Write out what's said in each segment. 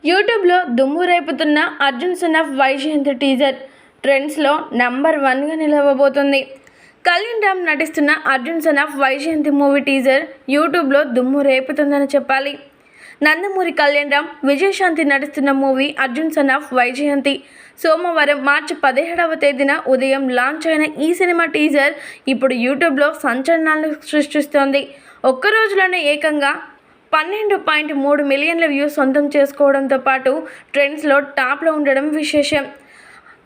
యూట్యూబ్లో దుమ్ము రేపుతున్న Arjun son of Vyjayanthi teaser ట్రెండ్స్లో నంబర్ 1గా నిలవబోతుంది. కళ్యాణ్ రామ్ నటిస్తున్న Arjun son of Vyjayanthi movie teaser యూట్యూబ్లో దుమ్ము రేపుతుందని చెప్పాలి. నందమూరి కళ్యాణ్ రామ్, విజయశాంతి నటిస్తున్న movie Arjun son of Vyjayanthi సోమవారం మార్చి 17వ తేదీన ఉదయం లాంచ్ అయిన ఈ సినిమా టీజర్ ఇప్పుడు యూట్యూబ్లో సంచలనాలు సృష్టిస్తోంది. ఒక్క రోజులోనే ఏకంగా 12.3 మిలియన్ల వ్యూస్ సొంతం చేసుకోవడంతో పాటు ట్రెండ్స్లో టాప్లో ఉండడం విశేషం.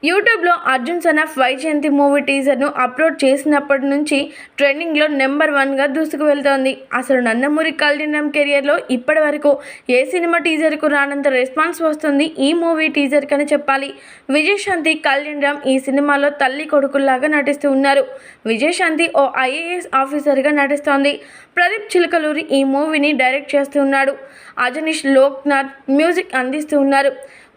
యూట్యూబ్లో Arjun son of Vyjayanthi movie టీజర్ను అప్లోడ్ చేసినప్పటి నుంచి ట్రెండింగ్లో నెంబర్ 1గా దూసుకు వెళ్తోంది. అసలు నందమూరి కళ్యాణ్ రామ్ కెరియర్లో ఇప్పటి వరకు ఏ సినిమా టీజర్కు రానంత రెస్పాన్స్ వస్తుంది ఈ మూవీ టీజర్కి అని చెప్పాలి. విజయశాంతి, కళ్యాణ్ రామ్ ఈ సినిమాలో తల్లి కొడుకుల్లాగా నటిస్తూ ఉన్నారు. విజయశాంతి ఓ IAS ఆఫీసర్గా నటిస్తోంది. ప్రదీప్ చిలకలూరి ఈ మూవీని డైరెక్ట్ చేస్తూ ఉన్నాడు. అజనీష్ లోక్నాథ్ మ్యూజిక్ అందిస్తూ ఉన్నారు.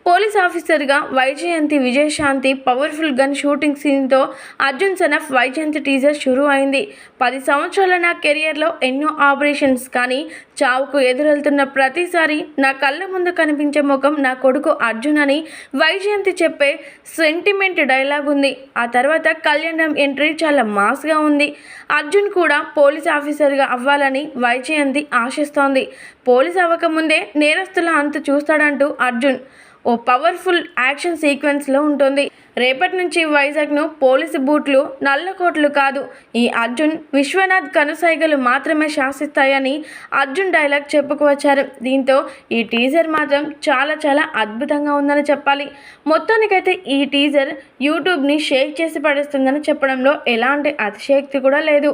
పోలీస్ ఆఫీసర్గా Vyjayanthi Vijayashanti powerful gun shooting సీన్తో Arjun son of Vyjayanthi teaser షురూ అయింది. 10 సంవత్సరాల నా కెరియర్లో ఎన్నో ఆపరేషన్స్, కానీ చావుకు ఎదురెళ్తున్న ప్రతిసారి నా కళ్ళ ముందు కనిపించే ముఖం నా కొడుకు అర్జున్ అని వైజయంతి చెప్పే సెంటిమెంట్ డైలాగ్ ఉంది. ఆ తర్వాత కళ్యాణ్ రామ్ ఎంట్రీ చాలా మాస్గా ఉంది. అర్జున్ కూడా పోలీస్ ఆఫీసర్గా అవ్వాలని వైజయంతి ఆశిస్తోంది. పోలీస్ అవ్వకముందే నేరస్తుల అంతు చూస్తాడంటూ అర్జున్ ఓ పవర్ఫుల్ యాక్షన్ సీక్వెన్స్లో ఉంటుంది. రేపటి నుంచి వైజాగ్ను పోలీసు బూట్లు, నల్లకోట్లు కాదు, ఈ అర్జున్ విశ్వనాథ్ కనుసైగలు మాత్రమే శాసిస్తాయని అర్జున్ డైలాగ్ చెప్పుకువచ్చారు. దీంతో ఈ టీజర్ మాత్రం చాలా అద్భుతంగా ఉందని చెప్పాలి. మొత్తానికైతే ఈ టీజర్ యూట్యూబ్ని షేక్ చేసి పడేస్తుందని చెప్పడంలో ఎలాంటి అతిశయోక్తి కూడా లేదు.